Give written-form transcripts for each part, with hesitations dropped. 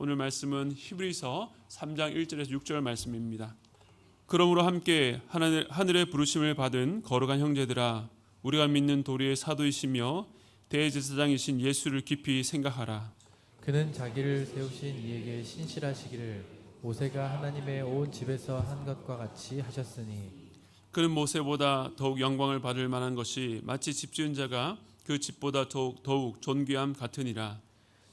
오늘 말씀은 히브리서 3장 1절에서 6절 말씀입니다. 그러므로 함께 하늘의 부르심을 받은 거룩한 형제들아, 우리가 믿는 도리의 사도이시며 대제사장이신 예수를 깊이 생각하라. 그는 자기를 세우신 이에게 신실하시기를 모세가 하나님의 온 집에서 한 것과 같이 하셨으니, 그는 모세보다 더욱 영광을 받을 만한 것이 마치 집 지은 자가 그 집보다 더욱 존귀함 같으니라.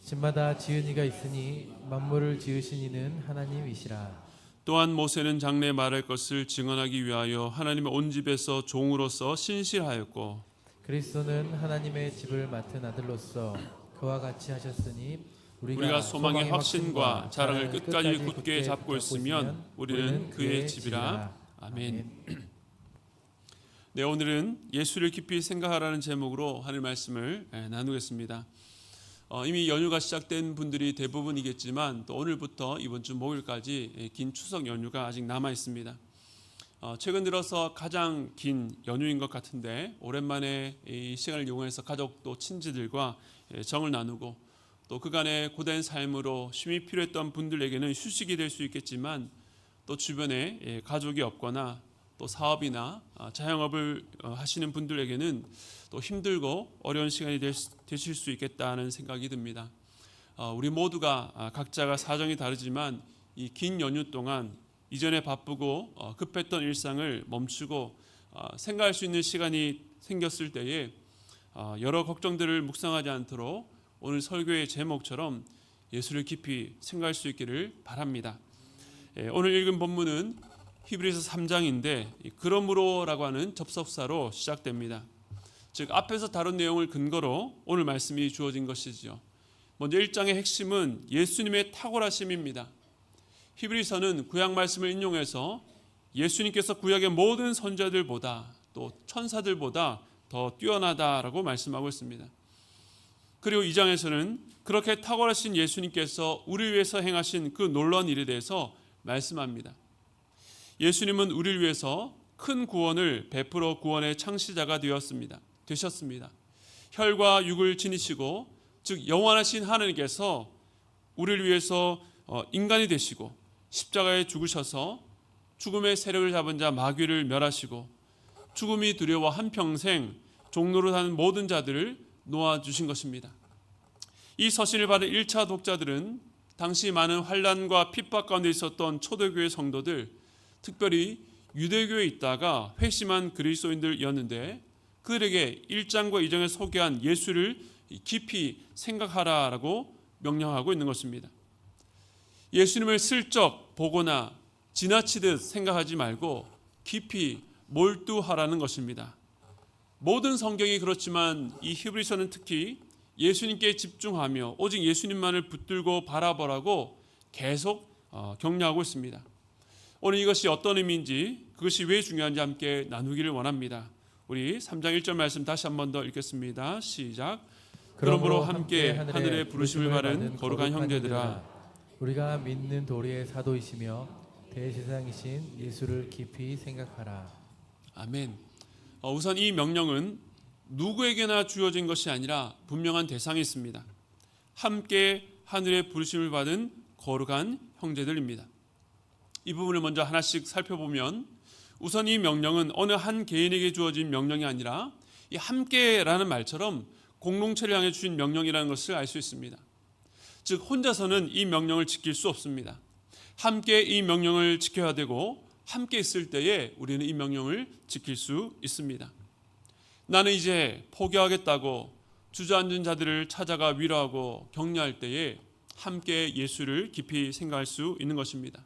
집마다 지은 이가 있으니 만물을 지으신 이는 하나님이시라. 또한 모세는 장래에 말할 것을 증언하기 위하여 하나님의 온 집에서 종으로서 신실하였고, 그리스도는 하나님의 집을 맡은 아들로서 그와 같이 하셨으니, 우리가 소망의 확신과 자랑을 끝까지 굳게 잡고 있으면 우리는 그의 집이라. 아멘. 네, 오늘은 예수를 깊이 생각하라는 제목으로 하늘 말씀을 나누겠습니다. 이미 연휴가 시작된 분들이 대부분이겠지만 또 오늘부터 이번 주 목요일까지 긴 추석 연휴가 아직 남아 있습니다. 최근 들어서 가장 긴 연휴인 것 같은데, 오랜만에 이 시간을 이용해서 가족 또 친지들과 정을 나누고, 또 그간의 고된 삶으로 쉼이 필요했던 분들에게는 휴식이 될 수 있겠지만, 또 주변에 가족이 없거나 또 사업이나 자영업을 하시는 분들에게는 또 힘들고 어려운 시간이 되실 수 있겠다는 생각이 듭니다. 우리 모두가 각자가 사정이 다르지만 이 긴 연휴 동안 이전에 바쁘고 급했던 일상을 멈추고 생각할 수 있는 시간이 생겼을 때에 여러 걱정들을 묵상하지 않도록 오늘 설교의 제목처럼 예수를 깊이 생각할 수 있기를 바랍니다. 오늘 읽은 본문은 히브리서 3장인데 그러므로라고 하는 접속사로 시작됩니다. 즉 앞에서 다룬 내용을 근거로 오늘 말씀이 주어진 것이지요. 먼저 1장의 핵심은 예수님의 탁월하심입니다. 히브리서는 구약 말씀을 인용해서 예수님께서 구약의 모든 선지자들보다 또 천사들보다 더 뛰어나다라고 말씀하고 있습니다. 그리고 2장에서는 그렇게 탁월하신 예수님께서 우리를 위해서 행하신 그 놀라운 일에 대해서 말씀합니다. 예수님은 우리를 위해서 큰 구원을 베풀어 구원의 창시자가 되셨습니다. 혈과 육을 지니시고, 즉 영원하신 하나님께서 우리를 위해서 인간이 되시고 십자가에 죽으셔서 죽음의 세력을 잡은 자 마귀를 멸하시고 죽음이 두려워 한평생 종로로 사는 모든 자들을 놓아주신 것입니다. 이 서신을 받은 1차 독자들은 당시 많은 환난과 핍박 가운데 있었던 초대교회 성도들, 특별히 유대교에 있다가 회심한 그리스도인들이었는데, 그들에게 1장과 2장에 소개한 예수를 깊이 생각하라라고 명령하고 있는 것입니다. 예수님을 슬쩍 보거나 지나치듯 생각하지 말고 깊이 몰두하라는 것입니다. 모든 성경이 그렇지만 이 히브리서는 특히 예수님께 집중하며 오직 예수님만을 붙들고 바라보라고 계속 격려하고 있습니다. 오늘 이것이 어떤 의미인지, 그것이 왜 중요한지 함께 나누기를 원합니다. 우리 3장 1절 말씀 다시 한 번 더 읽겠습니다. 시작. 그러므로 함께 하늘의 부르심을 받은 거룩한 형제들아, 우리가 믿는 도리의 사도이시며 대제사장이신 예수를 깊이 생각하라. 아멘. 우선 이 명령은 누구에게나 주어진 것이 아니라 분명한 대상이 있습니다. 함께 하늘의 부르심을 받은 거룩한 형제들입니다. 이 부분을 먼저 하나씩 살펴보면, 우선 이 명령은 어느 한 개인에게 주어진 명령이 아니라 이 함께라는 말처럼 공동체를 향해 주신 명령이라는 것을 알 수 있습니다. 즉 혼자서는 이 명령을 지킬 수 없습니다. 함께 이 명령을 지켜야 되고, 함께 있을 때에 우리는 이 명령을 지킬 수 있습니다. 나는 이제 포기하겠다고 주저앉은 자들을 찾아가 위로하고 격려할 때에 함께 예수를 깊이 생각할 수 있는 것입니다.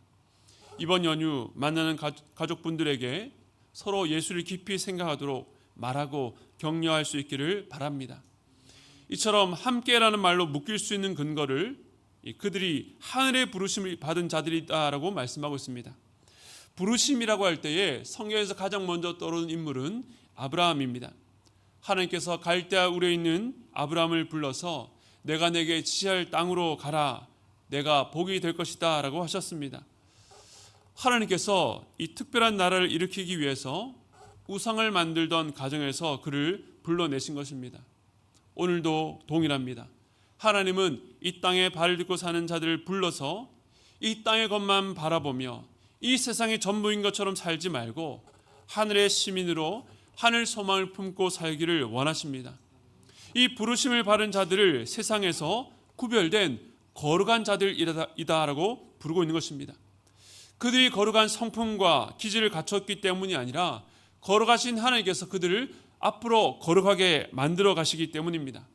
이번 연휴 만나는 가족분들에게 서로 예수를 깊이 생각하도록 말하고 격려할 수 있기를 바랍니다. 이처럼 함께라는 말로 묶일 수 있는 근거를 그들이 하늘의 부르심을 받은 자들이다라고 말씀하고 있습니다. 부르심이라고 할 때에 성경에서 가장 먼저 떠오르는 인물은 아브라함입니다. 하나님께서 갈대아 우레에 있는 아브라함을 불러서 내가 내게 지시할 땅으로 가라, 내가 복이 될 것이다 라고 하셨습니다. 하나님께서 이 특별한 나라를 일으키기 위해서 우상을 만들던 가정에서 그를 불러내신 것입니다. 오늘도 동일합니다. 하나님은 이 땅에 발을 딛고 사는 자들을 불러서 이 땅의 것만 바라보며 이 세상의 전부인 것처럼 살지 말고 하늘의 시민으로 하늘 소망을 품고 살기를 원하십니다. 이 부르심을 받은 자들을 세상에서 구별된 거룩한 자들이다라고 부르고 있는 것입니다. 그들이 거룩한 성품과 기질을 갖췄기 때문이 아니라 거룩하신 하나님께서 그들을 앞으로 거룩하게 만들어 가시기 때문입니다.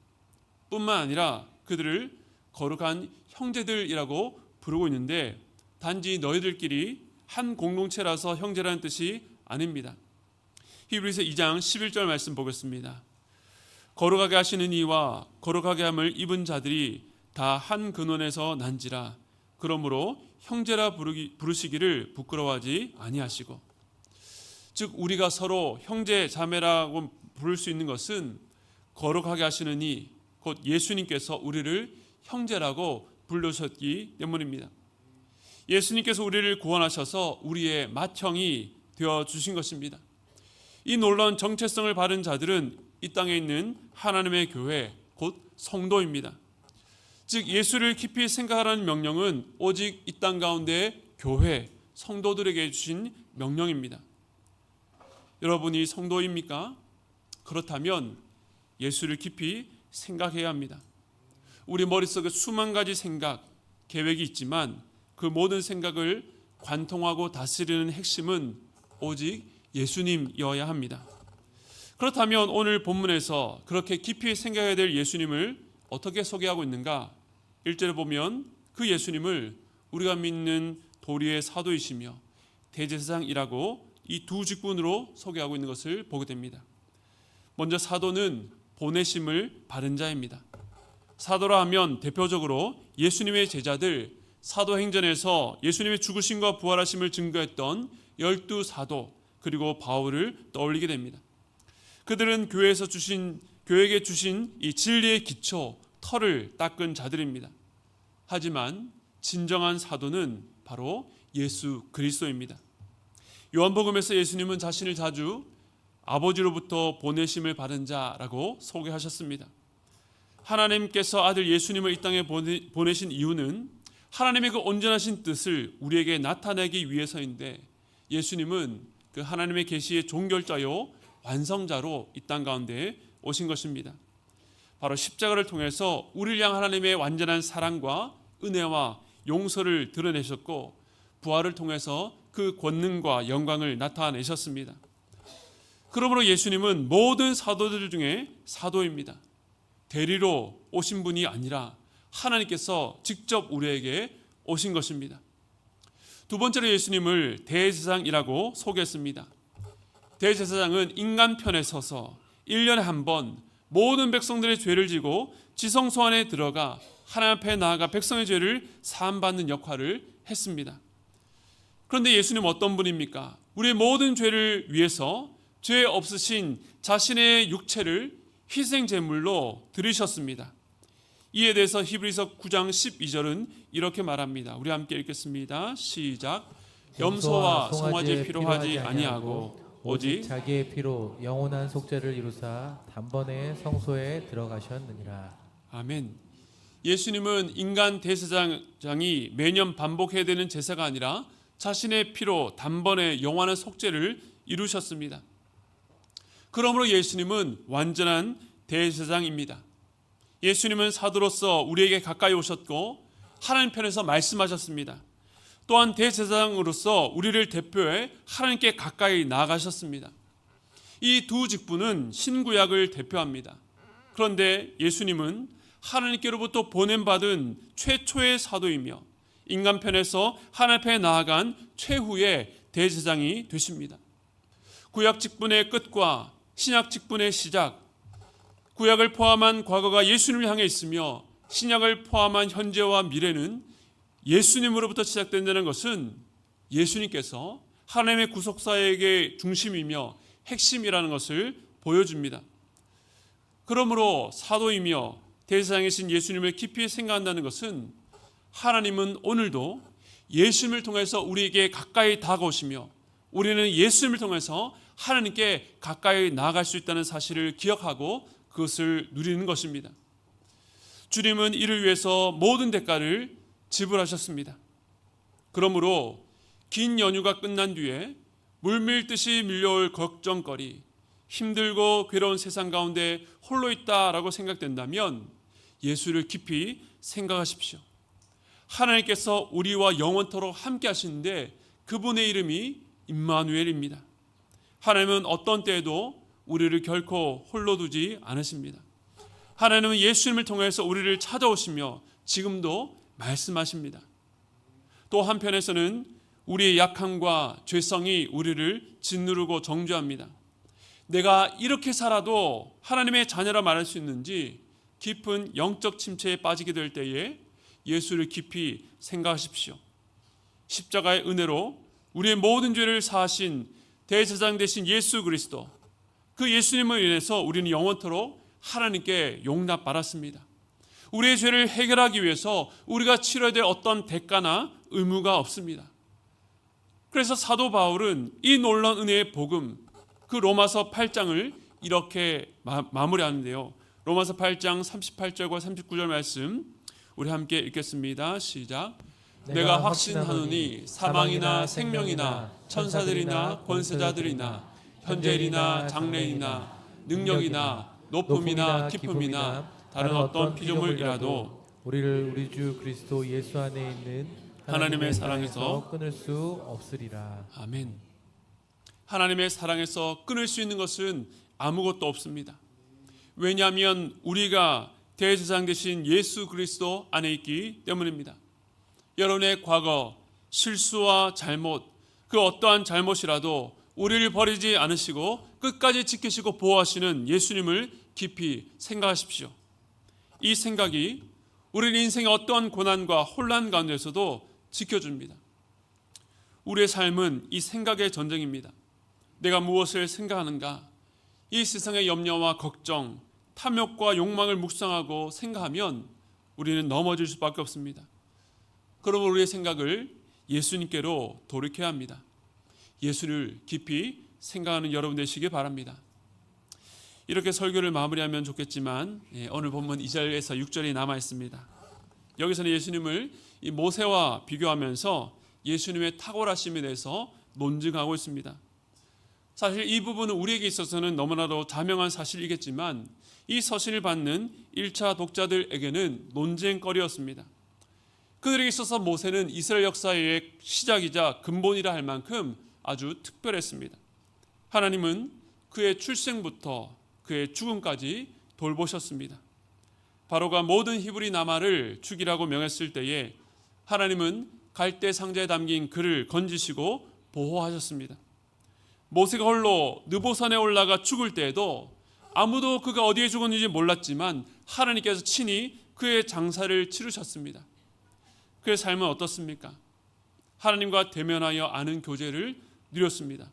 뿐만 아니라 그들을 거룩한 형제들이라고 부르고 있는데 단지 너희들끼리 한 공동체라서 형제라는 뜻이 아닙니다. 히브리서 2장 11절 말씀 보겠습니다. 거룩하게 하시는 이와 거룩하게 함을 입은 자들이 다 한 근원에서 난지라. 그러므로 형제라 부르시기를 부끄러워하지 아니하시고. 즉 우리가 서로 형제 자매라고 부를 수 있는 것은 거룩하게 하시는 이 곧 예수님께서 우리를 형제라고 부르셨기 때문입니다. 예수님께서 우리를 구원하셔서 우리의 맏형이 되어주신 것입니다. 이 놀라운 정체성을 받은 자들은 이 땅에 있는 하나님의 교회 곧 성도입니다. 즉 예수를 깊이 생각하라는 명령은 오직 이 땅 가운데 교회 성도들에게 주신 명령입니다. 여러분이 성도입니까? 그렇다면 예수를 깊이 생각해야 합니다. 우리 머릿속에 수만 가지 생각, 계획이 있지만 그 모든 생각을 관통하고 다스리는 핵심은 오직 예수님이어야 합니다. 그렇다면 오늘 본문에서 그렇게 깊이 생각해야 될 예수님을 어떻게 소개하고 있는가? 1절에 보면 그 예수님을 우리가 믿는 도리의 사도이시며 대제사장이라고 이 두 직분으로 소개하고 있는 것을 보게 됩니다. 먼저 사도는 보내심을 받은 자입니다. 사도라 하면 대표적으로 예수님의 제자들, 사도행전에서 예수님의 죽으심과 부활하심을 증거했던 12사도 그리고 바울을 떠올리게 됩니다. 그들은 교회에게 주신 이 진리의 기초, 터를 닦은 자들입니다. 하지만 진정한 사도는 바로 예수 그리스도입니다. 요한복음에서 예수님은 자신을 자주 아버지로부터 보내심을 받은 자라고 소개하셨습니다. 하나님께서 아들 예수님을 이 땅에 보내신 이유는 하나님의 그 온전하신 뜻을 우리에게 나타내기 위해서인데 예수님은 그 하나님의 계시의 종결자요 완성자로 이 땅 가운데 오신 것입니다. 바로 십자가를 통해서 우리를 향한 하나님의 완전한 사랑과 은혜와 용서를 드러내셨고 부활을 통해서 그 권능과 영광을 나타내셨습니다. 그러므로 예수님은 모든 사도들 중에 사도입니다. 대리로 오신 분이 아니라 하나님께서 직접 우리에게 오신 것입니다. 두 번째로 예수님을 대제사장이라고 소개했습니다. 대제사장은 인간 편에 서서 1년에 한 번 모든 백성들의 죄를 지고 지성소 안에 들어가 하나님 앞에 나아가 백성의 죄를 사함받는 역할을 했습니다. 그런데 예수님은 어떤 분입니까? 우리의 모든 죄를 위해서 죄 없으신 자신의 육체를 희생 제물로 드리셨습니다. 이에 대해서 히브리서 9장 12절은 이렇게 말합니다. 우리 함께 읽겠습니다. 시작. 염소와 송아지에 피로 하지 아니하고 오직 자기의 피로 영원한 속죄를 이루사 단번에 성소에 들어가셨느니라. 아멘. 예수님은 인간 대제사장이 매년 반복해야 되는 제사가 아니라 자신의 피로 단번에 영원한 속죄를 이루셨습니다. 그러므로 예수님은 완전한 대제사장입니다. 예수님은 사도로서 우리에게 가까이 오셨고 하나님 편에서 말씀하셨습니다. 또한 대제사장으로서 우리를 대표해 하나님께 가까이 나아가셨습니다. 이 두 직분은 신구약을 대표합니다. 그런데 예수님은 하나님께로부터 보냄받은 최초의 사도이며 인간 편에서 하나님 앞에 나아간 최후의 대제사장이 되십니다. 구약 직분의 끝과 신약 직분의 시작, 구약을 포함한 과거가 예수님을 향해 있으며 신약을 포함한 현재와 미래는 예수님으로부터 시작된다는 것은 예수님께서 하나님의 구속사역의 중심이며 핵심이라는 것을 보여줍니다. 그러므로 사도이며 대제사장이신 예수님을 깊이 생각한다는 것은 하나님은 오늘도 예수님을 통해서 우리에게 가까이 다가오시며 우리는 예수님을 통해서 하나님께 가까이 나아갈 수 있다는 사실을 기억하고 그것을 누리는 것입니다. 주님은 이를 위해서 모든 대가를 지불하셨습니다. 그러므로 긴 연휴가 끝난 뒤에 물밀듯이 밀려올 걱정거리, 힘들고 괴로운 세상 가운데 홀로 있다라고 생각된다면 예수를 깊이 생각하십시오. 하나님께서 우리와 영원토록 함께 하시는데 그분의 이름이 임마누엘입니다. 하나님은 어떤 때에도 우리를 결코 홀로 두지 않으십니다. 하나님은 예수님을 통해서 우리를 찾아오시며 지금도 말씀하십니다. 또 한편에서는 우리의 약함과 죄성이 우리를 짓누르고 정죄합니다. 내가 이렇게 살아도 하나님의 자녀라 말할 수 있는지 깊은 영적 침체에 빠지게 될 때에 예수를 깊이 생각하십시오. 십자가의 은혜로 우리의 모든 죄를 사하신 대제사장 되신 예수 그리스도, 그 예수님을 인해서 우리는 영원토록 하나님께 용납받았습니다. 우리의 죄를 해결하기 위해서 우리가 치러야 될 어떤 대가나 의무가 없습니다. 그래서 사도 바울은 이 놀라운 은혜의 복음, 그 로마서 8장을 이렇게 마무리하는데요. 로마서 8장 38절과 39절 말씀 우리 함께 읽겠습니다. 시작. 내가 확신하노니 사망이나 생명이나 천사들이나 권세자들이나 현재일이나 장래이나 능력이나 높음이나 깊음이나 다른 어떤 피조물이라도 우리를 우리 주 그리스도 예수 안에 있는 하나님의 사랑에서 끊을 수 없으리라. 아멘. 하나님의 사랑에서 끊을 수 있는 것은 아무것도 없습니다. 왜냐하면 우리가 대제사장 되신 예수 그리스도 안에 있기 때문입니다. 여러분의 과거, 실수와 잘못, 그 어떠한 잘못이라도 우리를 버리지 않으시고 끝까지 지키시고 보호하시는 예수님을 깊이 생각하십시오. 이 생각이 우리 인생의 어떠한 고난과 혼란 가운데서도 지켜줍니다. 우리의 삶은 이 생각의 전쟁입니다. 내가 무엇을 생각하는가? 이 세상의 염려와 걱정, 탐욕과 욕망을 묵상하고 생각하면 우리는 넘어질 수밖에 없습니다. 그러므로 우리의 생각을 예수님께로 돌이켜야 합니다. 예수를 깊이 생각하는 여러분 되시기 바랍니다. 이렇게 설교를 마무리하면 좋겠지만 오늘 본문 2절에서 6절이 남아 있습니다. 여기서는 예수님을 이 모세와 비교하면서 예수님의 탁월하심에 대해서 논증하고 있습니다. 사실 이 부분은 우리에게 있어서는 너무나도 자명한 사실이겠지만 이 서신을 받는 1차 독자들에게는 논쟁거리였습니다. 그들에게 있어서 모세는 이스라엘 역사의 시작이자 근본이라 할 만큼 아주 특별했습니다. 하나님은 그의 출생부터 그의 죽음까지 돌보셨습니다. 바로가 모든 히브리 남아를 죽이라고 명했을 때에 하나님은 갈대 상자에 담긴 그를 건지시고 보호하셨습니다. 모세가 홀로 느보산에 올라가 죽을 때에도 아무도 그가 어디에 죽었는지 몰랐지만 하나님께서 친히 그의 장사를 치르셨습니다. 그의 삶은 어떻습니까? 하나님과 대면하여 아는 교제를 누렸습니다.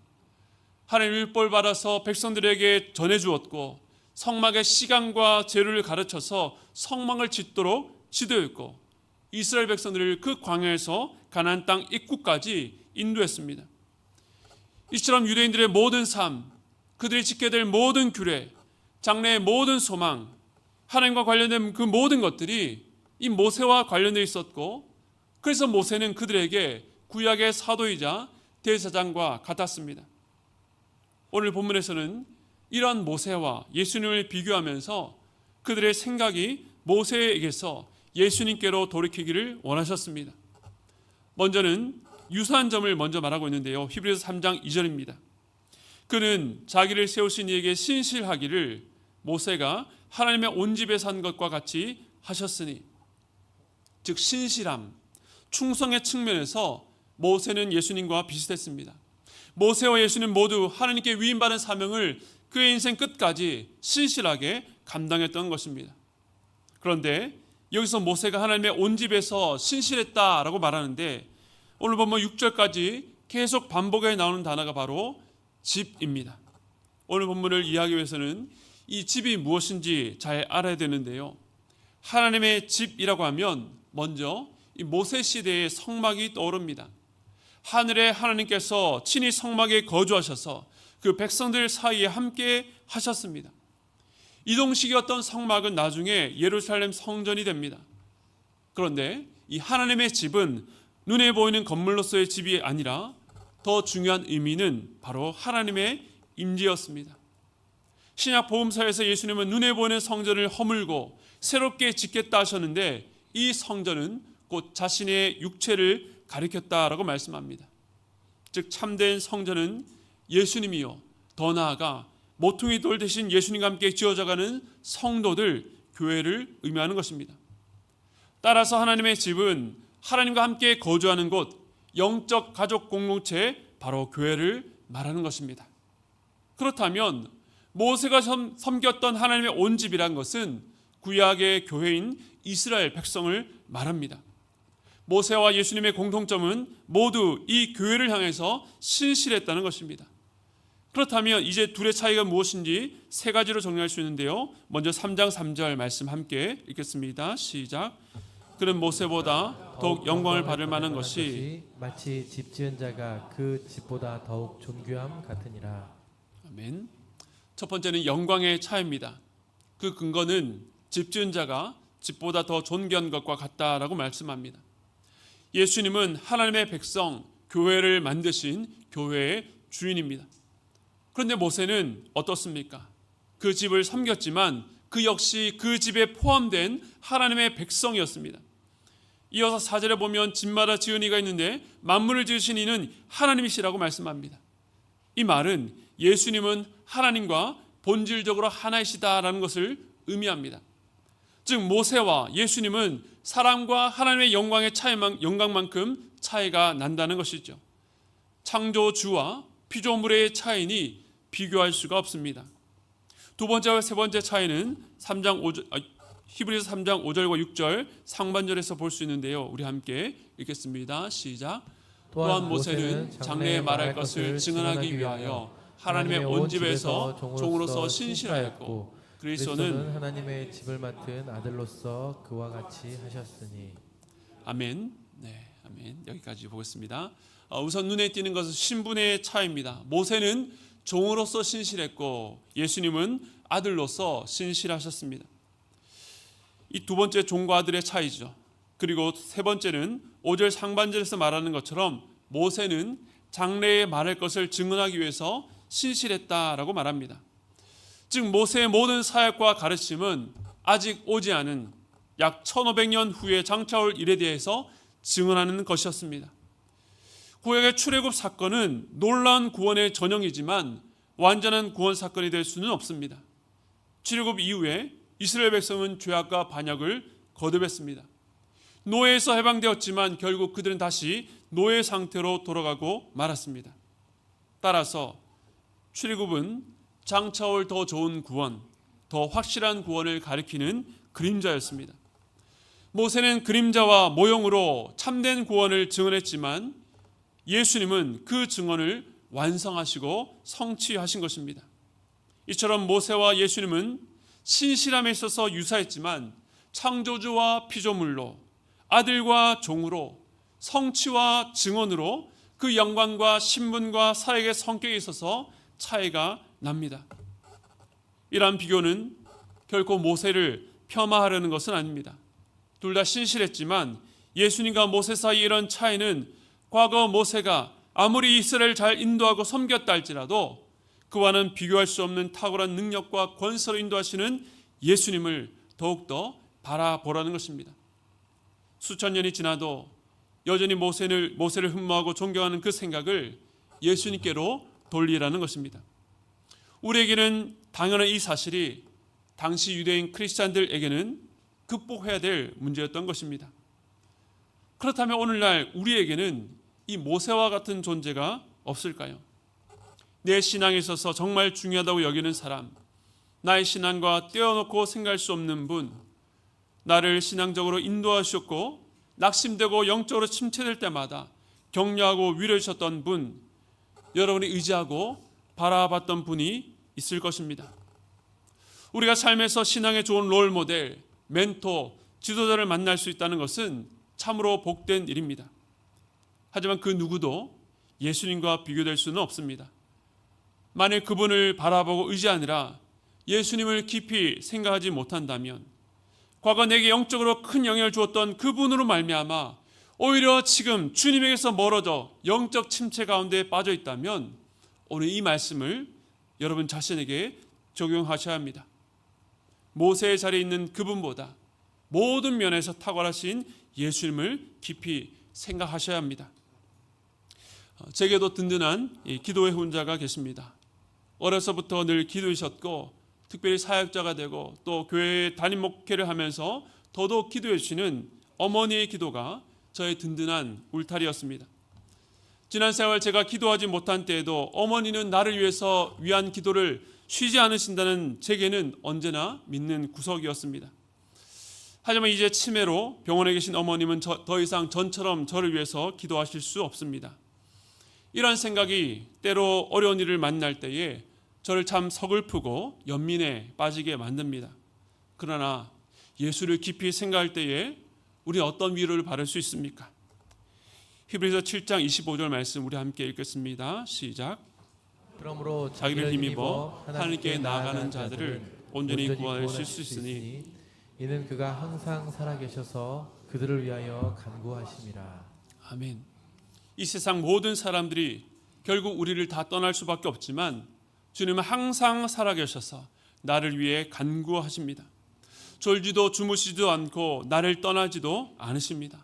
하나님 율법을 받아서 백성들에게 전해주었고 성막의 시간과 재료를 가르쳐서 성막을 짓도록 지도했고 이스라엘 백성들을 그 광야에서 가나안 땅 입구까지 인도했습니다. 이처럼 유대인들의 모든 삶, 그들이 지켜야 될 모든 규례, 장래의 모든 소망, 하나님과 관련된 그 모든 것들이 이 모세와 관련되어 있었고 그래서 모세는 그들에게 구약의 사도이자 대제사장과 같았습니다. 오늘 본문에서는 이러한 모세와 예수님을 비교하면서 그들의 생각이 모세에게서 예수님께로 돌이키기를 원하셨습니다. 먼저는 유사한 점을 먼저 말하고 있는데요. 히브리서 3장 2절입니다. 그는 자기를 세우신 이에게 신실하기를 모세가 하나님의 온 집에 산 것과 같이 하셨으니, 즉 신실함, 충성의 측면에서 모세는 예수님과 비슷했습니다. 모세와 예수는 모두 하나님께 위임받은 사명을 그의 인생 끝까지 신실하게 감당했던 것입니다. 그런데 여기서 모세가 하나님의 온 집에서 신실했다라고 말하는데 오늘 보면 6절까지 계속 반복해 나오는 단어가 바로 집입니다. 오늘 본문을 이해하기 위해서는 이 집이 무엇인지 잘 알아야 되는데요. 하나님의 집이라고 하면 먼저 이 모세 시대의 성막이 떠오릅니다. 하늘에 하나님께서 친히 성막에 거주하셔서 그 백성들 사이에 함께 하셨습니다. 이동식이었던 성막은 나중에 예루살렘 성전이 됩니다. 그런데 이 하나님의 집은 눈에 보이는 건물로서의 집이 아니라 더 중요한 의미는 바로 하나님의 임재였습니다. 신약 복음서에서 예수님은 눈에 보이는 성전을 허물고 새롭게 짓겠다 하셨는데 이 성전은 곧 자신의 육체를 가리켰다라고 말씀합니다. 즉 참된 성전은 예수님이요, 더 나아가 모퉁이 돌 대신 예수님과 함께 지어져가는 성도들, 교회를 의미하는 것입니다. 따라서 하나님의 집은 하나님과 함께 거주하는 곳, 영적 가족 공동체, 바로 교회를 말하는 것입니다. 그렇다면 모세가 섬겼던 하나님의 온 집이란 것은 구약의 교회인 이스라엘 백성을 말합니다. 모세와 예수님의 공통점은 모두 이 교회를 향해서 신실했다는 것입니다. 그렇다면 이제 둘의 차이가 무엇인지 세 가지로 정리할 수 있는데요. 먼저 3장 3절 말씀 함께 읽겠습니다. 시작. 그는 모세보다 더욱 영광을 받을 만한 것이 마치 집 지은 자가 그 집보다 더욱 존귀함 같으니라. 아멘. 첫 번째는 영광의 차이입니다. 그 근거는 집 지은 자가 집보다 더 존귀한 것과 같다라고 말씀합니다. 예수님은 하나님의 백성, 교회를 만드신 교회의 주인입니다. 그런데 모세는 어떻습니까? 그 집을 섬겼지만 그 역시 그 집에 포함된 하나님의 백성이었습니다. 이어서 4절에 보면 집마다 지은 이가 있는데 만물을 지으신 이는 하나님이시라고 말씀합니다. 이 말은 예수님은 하나님과 본질적으로 하나이시다라는 것을 의미합니다. 즉 모세와 예수님은 사람과 하나님의 영광만큼 차이가 난다는 것이죠. 창조주와 피조물의 차이니 비교할 수가 없습니다. 두 번째와 세 번째 차이는 히브리서 3장 5절과 6절 상반절에서 볼 수 있는데요. 우리 함께 읽겠습니다. 시작. 또한 모세는 장래에 말할 것을 증언하기 위하여 하나님의 온 집에서 종으로서 신실하였고 그리스도는 하나님의 집을 맡은 아들로서 그와 같이 하셨으니. 아멘. 네, 아멘. 여기까지 보겠습니다. 우선 눈에 띄는 것은 신분의 차이입니다. 모세는 종으로서 신실했고 예수님은 아들로서 신실하셨습니다. 이 두 번째 종과 아들의 차이죠. 그리고 세 번째는 5절 상반절에서 말하는 것처럼 모세는 장래에 말할 것을 증언하기 위해서 신실했다라고 말합니다. 즉 모세의 모든 사역과 가르침은 아직 오지 않은 약 1500년 후에 장차올 일에 대해서 증언하는 것이었습니다. 구약의 출애굽 사건은 놀라운 구원의 전형이지만 완전한 구원 사건이 될 수는 없습니다. 출애굽 이후에 이스라엘 백성은 죄악과 반역을 거듭했습니다. 노예에서 해방되었지만 결국 그들은 다시 노예 상태로 돌아가고 말았습니다. 따라서 출애굽은 장차올 더 좋은 구원, 더 확실한 구원을 가리키는 그림자였습니다. 모세는 그림자와 모형으로 참된 구원을 증언했지만 예수님은 그 증언을 완성하시고 성취하신 것입니다. 이처럼 모세와 예수님은 신실함에 있어서 유사했지만 창조주와 피조물로, 아들과 종으로, 성취와 증언으로 그 영광과 신분과 사역의 성격에 있어서 차이가 납니다. 이러한 비교는 결코 모세를 폄하하려는 것은 아닙니다. 둘 다 신실했지만 예수님과 모세 사이의 이런 차이는 과거 모세가 아무리 이스라엘을 잘 인도하고 섬겼다 할지라도 그와는 비교할 수 없는 탁월한 능력과 권세로 인도하시는 예수님을 더욱더 바라보라는 것입니다. 수천 년이 지나도 여전히 모세를 흠모하고 존경하는 그 생각을 예수님께로 돌리라는 것입니다. 우리에게는 당연한 이 사실이 당시 유대인 크리스찬들에게는 극복해야 될 문제였던 것입니다. 그렇다면 오늘날 우리에게는 이 모세와 같은 존재가 없을까요? 내 신앙에 있어서 정말 중요하다고 여기는 사람, 나의 신앙과 떼어놓고 생각할 수 없는 분, 나를 신앙적으로 인도하셨고 낙심되고 영적으로 침체될 때마다 격려하고 위로해 주셨던 분, 여러분이 의지하고 바라봤던 분이 있을 것입니다. 우리가 삶에서 신앙의 좋은 롤모델, 멘토, 지도자를 만날 수 있다는 것은 참으로 복된 일입니다. 하지만 그 누구도 예수님과 비교될 수는 없습니다. 만일 그분을 바라보고 의지하느라 예수님을 깊이 생각하지 못한다면, 과거 내게 영적으로 큰 영향을 주었던 그분으로 말미암아 오히려 지금 주님에게서 멀어져 영적 침체 가운데 빠져 있다면 오늘 이 말씀을 여러분 자신에게 적용하셔야 합니다. 모세의 자리에 있는 그분보다 모든 면에서 탁월하신 예수님을 깊이 생각하셔야 합니다. 제게도 든든한 기도의 훈자가 계십니다. 어려서부터 늘 기도하셨고 특별히 사역자가 되고 또 교회에 담임 목회를 하면서 더더욱 기도해 주시는 어머니의 기도가 저의 든든한 울타리였습니다. 지난 세월 제가 기도하지 못한 때에도 어머니는 나를 위해서 위한 기도를 쉬지 않으신다는 제게는 언제나 믿는 구석이었습니다. 하지만 이제 치매로 병원에 계신 어머님은 더 이상 전처럼 저를 위해서 기도하실 수 없습니다. 이런 생각이 때로 어려운 일을 만날 때에 저를 참 서글프고 연민에 빠지게 만듭니다. 그러나 예수를 깊이 생각할 때에 우리는 어떤 위로를 받을 수 있습니까? 히브리서 7장 25절 말씀 우리 함께 읽겠습니다. 시작. 그러므로 자기를 힘입어 하나님께 나아가는 자들을 온전히 구하실 수 있으니 이는 그가 항상 살아계셔서 그들을 위하여 간구하심이라. 아멘. 이 세상 모든 사람들이 결국 우리를 다 떠날 수밖에 없지만 주님은 항상 살아계셔서 나를 위해 간구하십니다. 졸지도 주무시지도 않고 나를 떠나지도 않으십니다.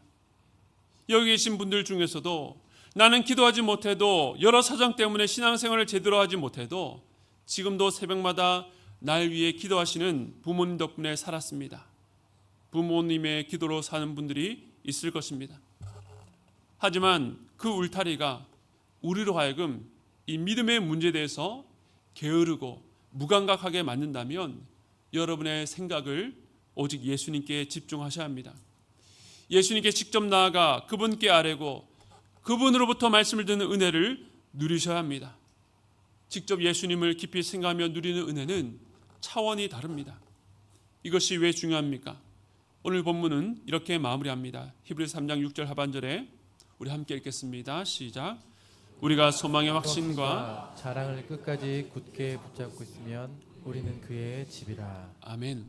여기 계신 분들 중에서도 나는 기도하지 못해도 여러 사정 때문에 신앙생활을 제대로 하지 못해도 지금도 새벽마다 날 위해 기도하시는 부모님 덕분에 살았습니다. 부모님의 기도로 사는 분들이 있을 것입니다. 하지만 그 울타리가 우리로 하여금 이 믿음의 문제에 대해서 게으르고 무감각하게 만든다면 여러분의 생각을 오직 예수님께 집중하셔야 합니다. 예수님께 직접 나아가 그분께 아뢰고 그분으로부터 말씀을 듣는 은혜를 누리셔야 합니다. 직접 예수님을 깊이 생각하며 누리는 은혜는 차원이 다릅니다. 이것이 왜 중요합니까? 오늘 본문은 이렇게 마무리합니다. 히브리서 3장 6절 하반절에 우리 함께 읽겠습니다. 시작. 우리가 소망의 확신과 자랑을 끝까지 굳게 붙잡고 있으면 우리는 그의 집이라. 아멘.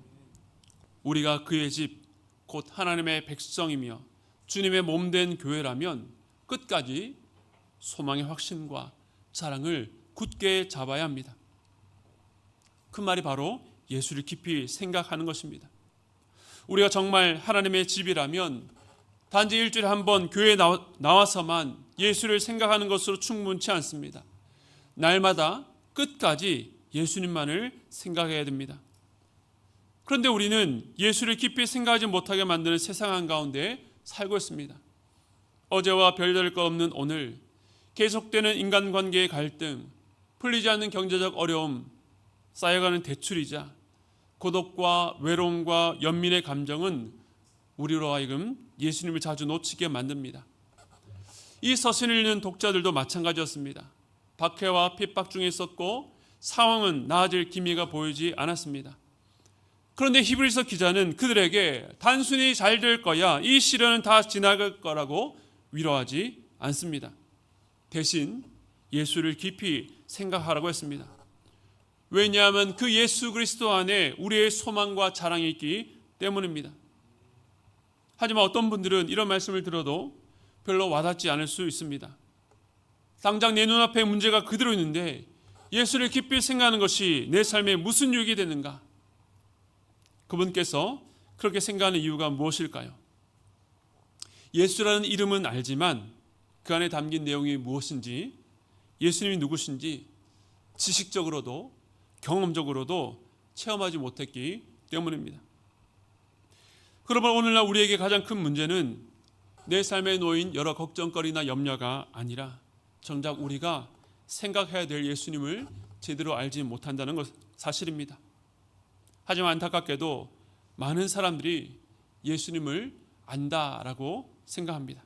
우리가 그의 집, 곧 하나님의 백성이며 주님의 몸된 교회라면 끝까지 소망의 확신과 자랑을 굳게 잡아야 합니다. 그 말이 바로 예수를 깊이 생각하는 것입니다. 우리가 정말 하나님의 집이라면 단지 일주일에 한 번 교회에 나와서만 예수를 생각하는 것으로 충분치 않습니다. 날마다 끝까지 예수님만을 생각해야 됩니다. 그런데 우리는 예수를 깊이 생각하지 못하게 만드는 세상 한가운데 살고 있습니다. 어제와 별다를 것 없는 오늘, 계속되는 인간관계의 갈등, 풀리지 않는 경제적 어려움, 쌓여가는 대출이자 고독과 외로움과 연민의 감정은 우리로 하여금 예수님을 자주 놓치게 만듭니다. 이 서신을 읽는 독자들도 마찬가지였습니다. 박해와 핍박 중에 있었고 상황은 나아질 기미가 보이지 않았습니다. 그런데 히브리서 기자는 그들에게 단순히 잘 될 거야, 이 시련은 다 지나갈 거라고 위로하지 않습니다. 대신 예수를 깊이 생각하라고 했습니다. 왜냐하면 그 예수 그리스도 안에 우리의 소망과 자랑이 있기 때문입니다. 하지만 어떤 분들은 이런 말씀을 들어도 별로 와닿지 않을 수 있습니다. 당장 내 눈앞에 문제가 그대로 있는데 예수를 깊이 생각하는 것이 내 삶에 무슨 유익이 되는가? 그분께서 그렇게 생각하는 이유가 무엇일까요? 예수라는 이름은 알지만 그 안에 담긴 내용이 무엇인지, 예수님이 누구신지 지식적으로도 경험적으로도 체험하지 못했기 때문입니다. 그러면 오늘날 우리에게 가장 큰 문제는 내 삶에 놓인 여러 걱정거리나 염려가 아니라 정작 우리가 생각해야 될 예수님을 제대로 알지 못한다는 것 사실입니다. 하지만 안타깝게도 많은 사람들이 예수님을 안다라고 생각합니다.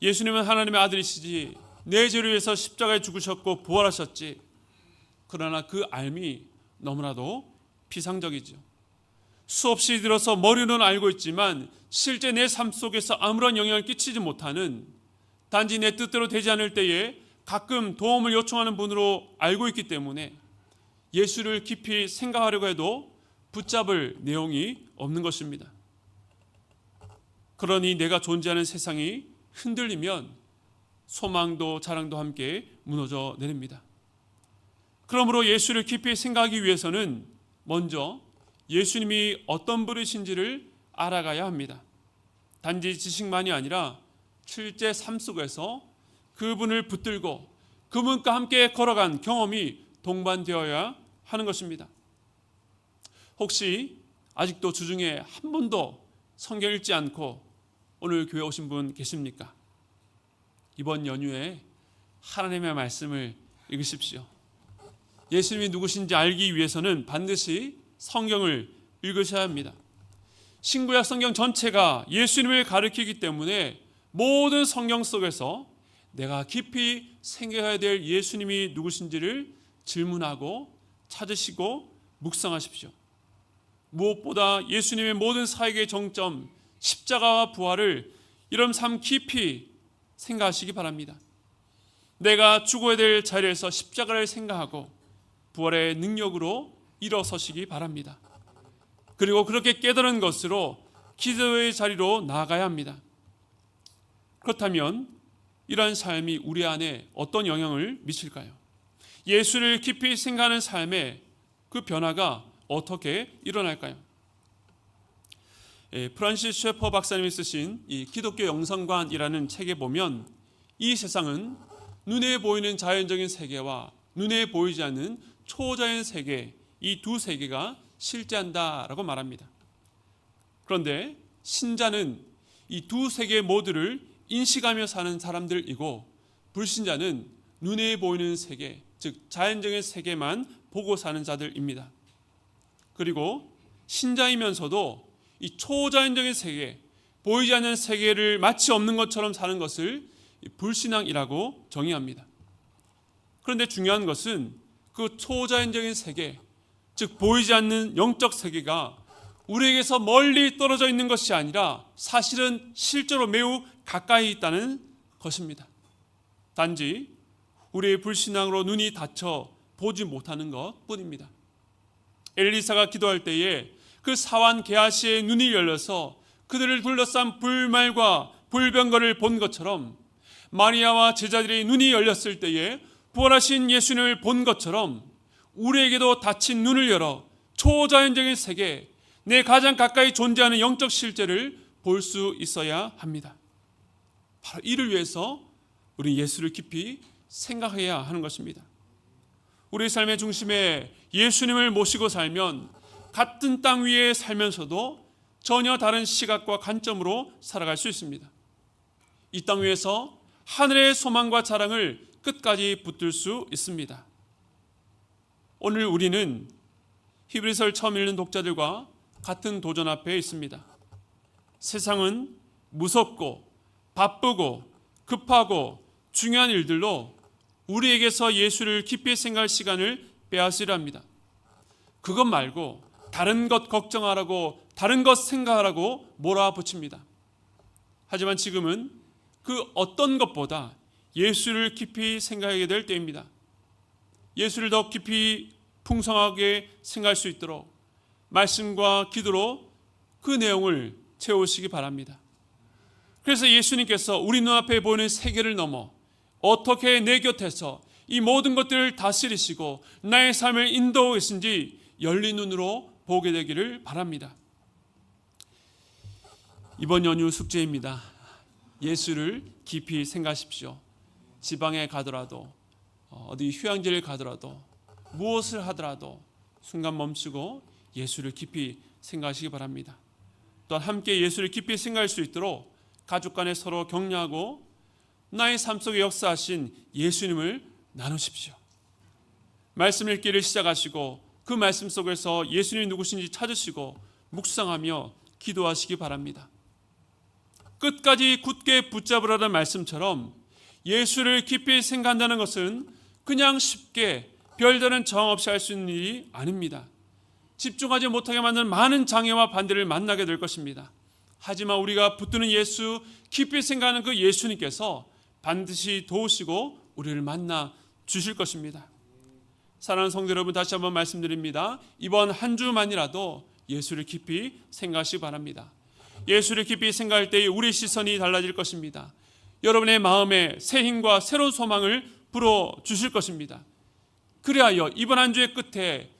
예수님은 하나님의 아들이시지 내 죄를 위해서 십자가에 죽으셨고 부활하셨지. 그러나 그 알미 너무나도 피상적이죠. 수없이 들어서 머리로는 알고 있지만 실제 내 삶 속에서 아무런 영향을 끼치지 못하는, 단지 내 뜻대로 되지 않을 때에 가끔 도움을 요청하는 분으로 알고 있기 때문에 예수를 깊이 생각하려고 해도 붙잡을 내용이 없는 것입니다. 그러니 내가 존재하는 세상이 흔들리면 소망도 자랑도 함께 무너져 내립니다. 그러므로 예수를 깊이 생각하기 위해서는 먼저 예수님이 어떤 분이신지를 알아가야 합니다. 단지 지식만이 아니라 실제 삶 속에서 그분을 붙들고 그분과 함께 걸어간 경험이 동반되어야 하는 것입니다. 혹시 아직도 주중에 한 번도 성경 읽지 않고 오늘 교회 오신 분 계십니까? 이번 연휴에 하나님의 말씀을 읽으십시오. 예수님이 누구신지 알기 위해서는 반드시 성경을 읽으셔야 합니다. 신구약 성경 전체가 예수님을 가리키기 때문에 모든 성경 속에서 내가 깊이 생각해야 될 예수님이 누구신지를 질문하고 찾으시고 묵상하십시오. 무엇보다 예수님의 모든 사역의 정점, 십자가와 부활을 이런 삶 깊이 생각하시기 바랍니다. 내가 죽어야 될 자리에서 십자가를 생각하고 부활의 능력으로 일어서시기 바랍니다. 그리고 그렇게 깨달은 것으로 기도의 자리로 나아가야 합니다. 그렇다면 이러한 삶이 우리 안에 어떤 영향을 미칠까요? 예수를 깊이 생각하는 삶에 그 변화가 어떻게 일어날까요? 프란시스 셰퍼 박사님이 쓰신 이 기독교 영성관이라는 책에 보면 이 세상은 눈에 보이는 자연적인 세계와 눈에 보이지 않는 초자연 세계, 이 두 세계가 실제한다라고 말합니다. 그런데 신자는 이 두 세계 모두를 인식하며 사는 사람들이고 불신자는 눈에 보이는 세계, 즉 자연적인 세계만 보고 사는 자들입니다. 그리고 신자이면서도 이 초자연적인 세계, 보이지 않는 세계를 마치 없는 것처럼 사는 것을 불신앙이라고 정의합니다. 그런데 중요한 것은 그 초자연적인 세계, 즉 보이지 않는 영적 세계가 우리에게서 멀리 떨어져 있는 것이 아니라 사실은 실제로 매우 가까이 있다는 것입니다. 단지 우리의 불신앙으로 눈이 닫혀 보지 못하는 것뿐입니다. 엘리사가 기도할 때에 그 사환 게하시의 눈이 열려서 그들을 둘러싼 불말과 불병거를 본 것처럼 마리아와 제자들의 눈이 열렸을 때에 부활하신 예수님을 본 것처럼 우리에게도 닫힌 눈을 열어 초자연적인 세계, 내 가장 가까이 존재하는 영적 실제를 볼 수 있어야 합니다. 바로 이를 위해서 우리 예수를 깊이 생각해야 하는 것입니다. 우리 삶의 중심에 예수님을 모시고 살면 같은 땅 위에 살면서도 전혀 다른 시각과 관점으로 살아갈 수 있습니다. 이 땅 위에서 하늘의 소망과 자랑을 끝까지 붙들 수 있습니다. 오늘 우리는 히브리서를 처음 읽는 독자들과 같은 도전 앞에 있습니다. 세상은 무섭고 바쁘고 급하고 중요한 일들로 우리에게서 예수를 깊이 생각할 시간을 빼앗으려 합니다. 그것 말고 다른 것 걱정하라고, 다른 것 생각하라고 몰아붙입니다. 하지만 지금은 그 어떤 것보다 예수를 깊이 생각하게 될 때입니다. 예수를 더 깊이 풍성하게 생각할 수 있도록 말씀과 기도로 그 내용을 채우시기 바랍니다. 그래서 예수님께서 우리 눈앞에 보이는 세계를 넘어 어떻게 내 곁에서 이 모든 것들을 다스리시고 나의 삶을 인도하고 계신지 열린 눈으로 보게 되기를 바랍니다. 이번 연휴 숙제입니다. 예수를 깊이 생각하십시오. 지방에 가더라도 어디 휴양지를 가더라도 무엇을 하더라도 순간 멈추고 예수를 깊이 생각하시기 바랍니다. 또한 함께 예수를 깊이 생각할 수 있도록 가족 간에 서로 격려하고 나의 삶 속에 역사하신 예수님을 나누십시오. 말씀 읽기를 시작하시고 그 말씀 속에서 예수님이 누구신지 찾으시고 묵상하며 기도하시기 바랍니다. 끝까지 굳게 붙잡으라는 말씀처럼 예수를 깊이 생각한다는 것은 그냥 쉽게 별다른 정황 없이 할 수 있는 일이 아닙니다. 집중하지 못하게 만드는 많은 장애와 반대를 만나게 될 것입니다. 하지만 우리가 붙드는 예수, 깊이 생각하는 그 예수님께서 반드시 도우시고 우리를 만나 주실 것입니다. 사랑하는 성도 여러분, 다시 한번 말씀드립니다. 이번 한 주만이라도 예수를 깊이 생각하시기 바랍니다. 예수를 깊이 생각할 때 우리의 시선이 달라질 것입니다. 여러분의 마음에 새 힘과 새로운 소망을 불어주실 것입니다. 그리하여 이번 한 주의 끝에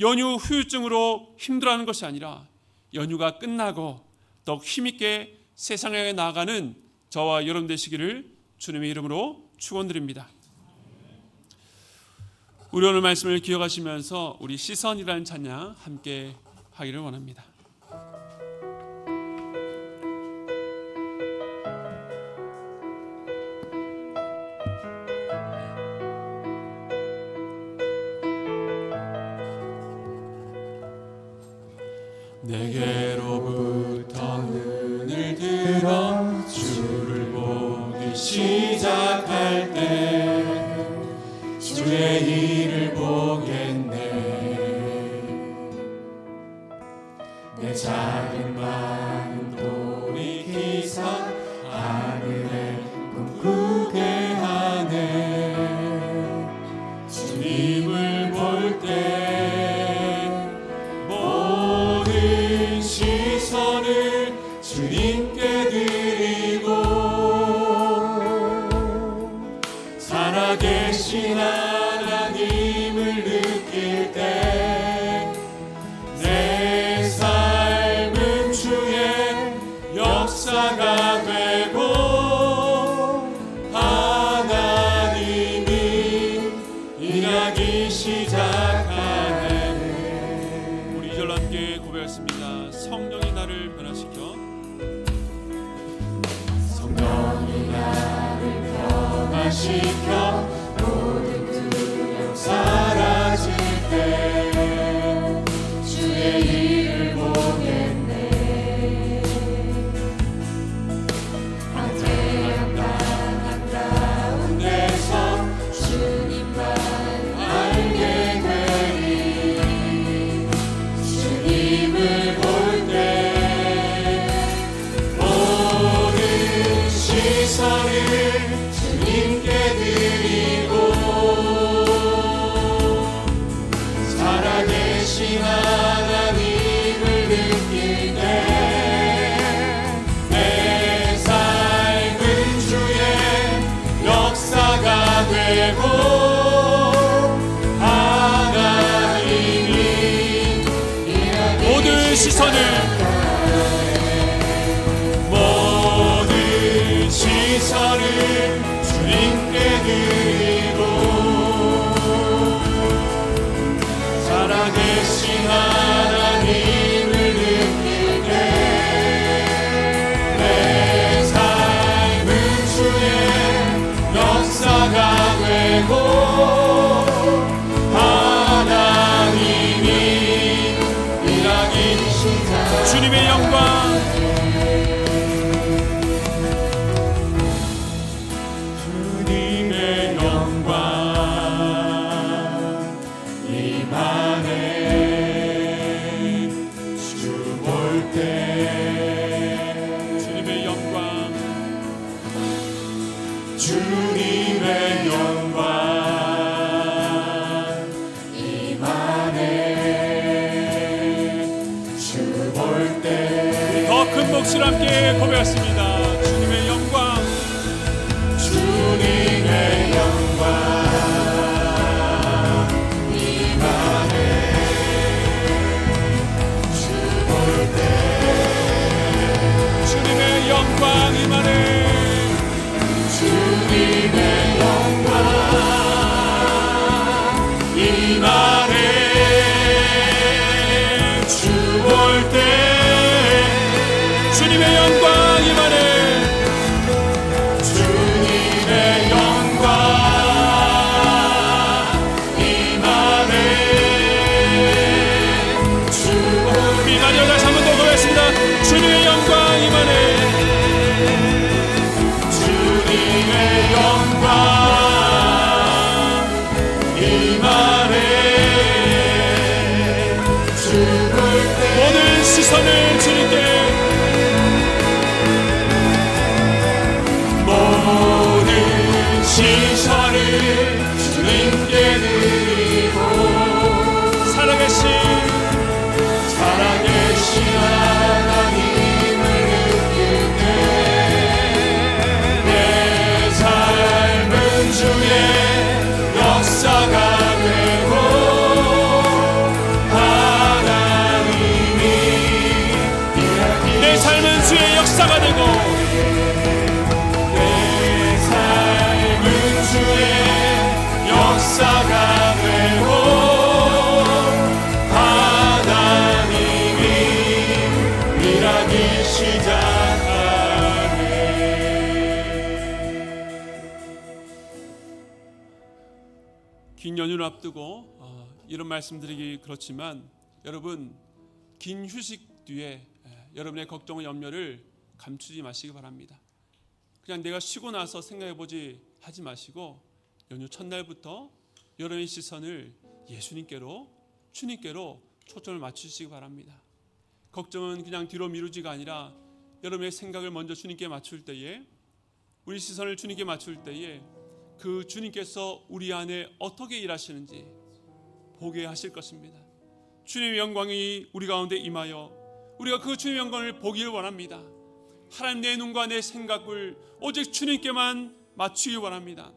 연휴 후유증으로 힘들어하는 것이 아니라 연휴가 끝나고 더욱 힘있게 세상에 나아가는 저와 여러분 되시기를 주님의 이름으로 축원드립니다. 우리 오늘 말씀을 기억하시면서 우리 시선이라는 찬양 함께 하기를 원합니다. 내게로부터 눈을 들어 주를 보기 시작할 때 주의 일을 보겠네. 내 작은 마음 돌이키사 하늘에 꿈꾸게 하네. 주님을 볼 때 모든 시선을 주님께 드리고 살아계신 하나님을 느낄 때 내 삶은 주의 역사가 되고 하나님이 일하기 시작하네. 우리 2절 함께 고백했습니다. 성령이 나를 변화시켜 성령이 나를 변화시켜 모든 두려움 사라질 때 주의 일을 보겠네. 황폐한 땅 한가운데서 주님만 알게 되리. 주님을 볼 때 모든 시선을 주님께 드리고 살아계신 하나님을 느낄 때 내 삶은 주의 역사가 되고 하나님이 모든 시선을 주님께 드리고 살아계신 하나님을 느낄 때 내 삶은 주의 역사가 되고 하나님이 일하기 시작. 주님의 영광 주님의 영광 임하네. 주 볼 때 더 큰 목소리로 함께 고백했습니다. 주님의 영광 주님의 영광 임하네. 주 볼 때 주님의 영광 임하네. 주님의 영광 임하네. 주 볼 때 주님의 영광 임하네. 주님의 영광 임하네. 주 볼 때 임하네. 다시 한 번 더 고백했습니다. 주님의 영광 임하네. 주님의 영광 임하네. 주 볼 때 모든 시선을 주님께 역사가 되고 내 삶은 주의 역사가 되고 하나님이 일하기 시작하네. 긴 연휴를 앞두고 이런 말씀드리기 그렇지만 여러분, 긴 휴식 뒤에 여러분의 걱정과 염려를 감추지 마시기 바랍니다. 그냥 내가 쉬고 나서 생각해보지 하지 마시고 연휴 첫날부터 여러분의 시선을 예수님께로, 주님께로 초점을 맞추시기 바랍니다. 걱정은 그냥 뒤로 미루지가 아니라 여러분의 생각을 먼저 주님께 맞출 때에, 우리 시선을 주님께 맞출 때에 그 주님께서 우리 안에 어떻게 일하시는지 보게 하실 것입니다. 주님의 영광이 우리 가운데 임하여 우리가 그 주님의 영광을 보기를 원합니다. 하나님, 내 눈과 내 생각을 오직 주님께만 맞추기 원합니다.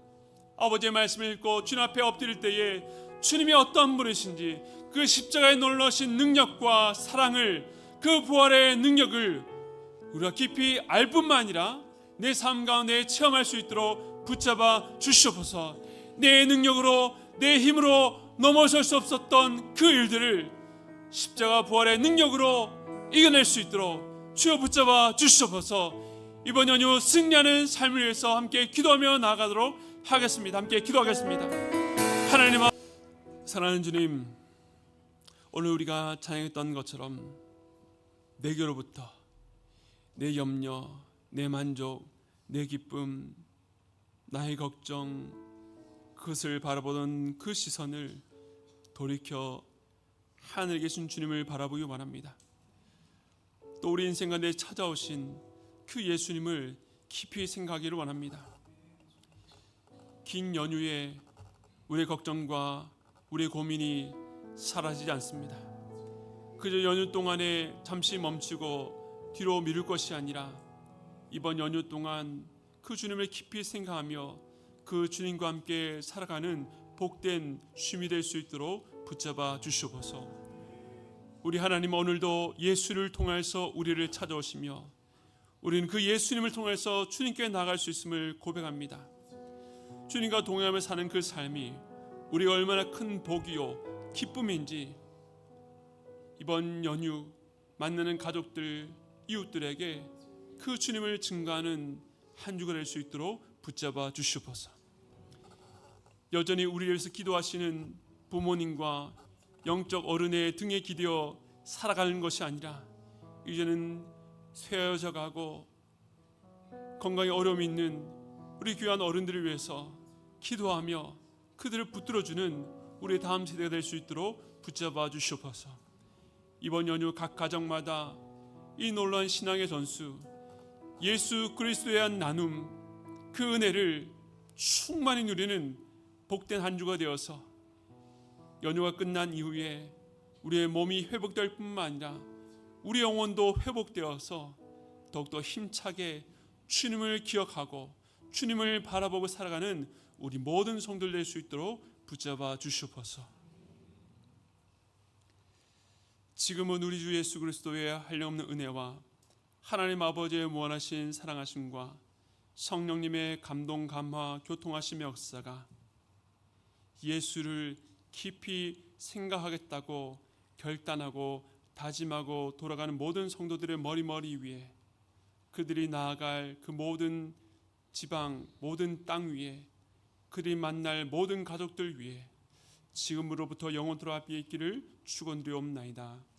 아버지의 말씀을 읽고 주님 앞에 엎드릴 때에 주님이 어떤 분이신지, 그 십자가의 놀라신 능력과 사랑을, 그 부활의 능력을 우리가 깊이 알 뿐만 아니라 내 삶 가운데 체험할 수 있도록 붙잡아 주시옵소서. 내 능력으로, 내 힘으로 넘어설 수 없었던 그 일들을 십자가 부활의 능력으로 이겨낼 수 있도록 주여 붙잡아 주시옵소서. 이번 연휴 승리하는 삶을 위해서 함께 기도하며 나아가도록 하겠습니다. 함께 기도하겠습니다. 하나님, 사랑하는 주님, 오늘 우리가 찬양했던 것처럼 내게로부터 내 염려, 내 만족, 내 기쁨, 나의 걱정, 그것을 바라보던 그 시선을 돌이켜 하늘에 계신 주님을 바라보기 원합니다. 또 우리 인생 가운데 찾아오신 그 예수님을 깊이 생각하기를 원합니다. 긴 연휴에 우리의 걱정과 우리의 고민이 사라지지 않습니다. 그저 연휴 동안에 잠시 멈추고 뒤로 미룰 것이 아니라 이번 연휴 동안 그 주님을 깊이 생각하며 그 주님과 함께 살아가는 복된 쉼이 될 수 있도록 붙잡아 주시옵소서. 우리 하나님, 오늘도 예수를 통해서 우리를 찾아오시며 우리는 그 예수님을 통해서 주님께 나아갈 수 있음을 고백합니다. 주님과 동행하며 사는 그 삶이 우리가 얼마나 큰 복이요 기쁨인지 이번 연휴 만나는 가족들, 이웃들에게 그 주님을 증거하는 한 주가 될 수 있도록 붙잡아 주시옵소서. 여전히 우리를 위해서 기도하시는 부모님과 영적 어른의 등에 기대어 살아가는 것이 아니라 이제는 쇠어져 가고 건강에 어려움이 있는 우리 귀한 어른들을 위해서 기도하며 그들을 붙들어주는 우리의 다음 세대가 될 수 있도록 붙잡아 주시옵소서. 이번 연휴 각 가정마다 이 놀라운 신앙의 전수, 예수 그리스도에 대한 나눔, 그 은혜를 충만히 누리는 복된 한 주가 되어서 연휴가 끝난 이후에 우리의 몸이 회복될 뿐만 아니라 우리 영혼도 회복되어서 더욱더 힘차게 주님을 기억하고 주님을 바라보고 살아가는 우리 모든 성도들 될 수 있도록 붙잡아 주시옵소서. 지금은 우리 주 예수 그리스도의 한량없는 은혜와 하나님 아버지의 무한하신 사랑하심과 성령님의 감동, 감화, 교통하심의 역사가 예수를 깊이 생각하겠다고 결단하고 다짐하고 돌아가는 모든 성도들의 머리 위에, 그들이 나아갈 그 모든 지방, 모든 땅 위에, 그들이 만날 모든 가족들 위에 지금으로부터 영원토록 앞에 있기를 축원드리옵나이다.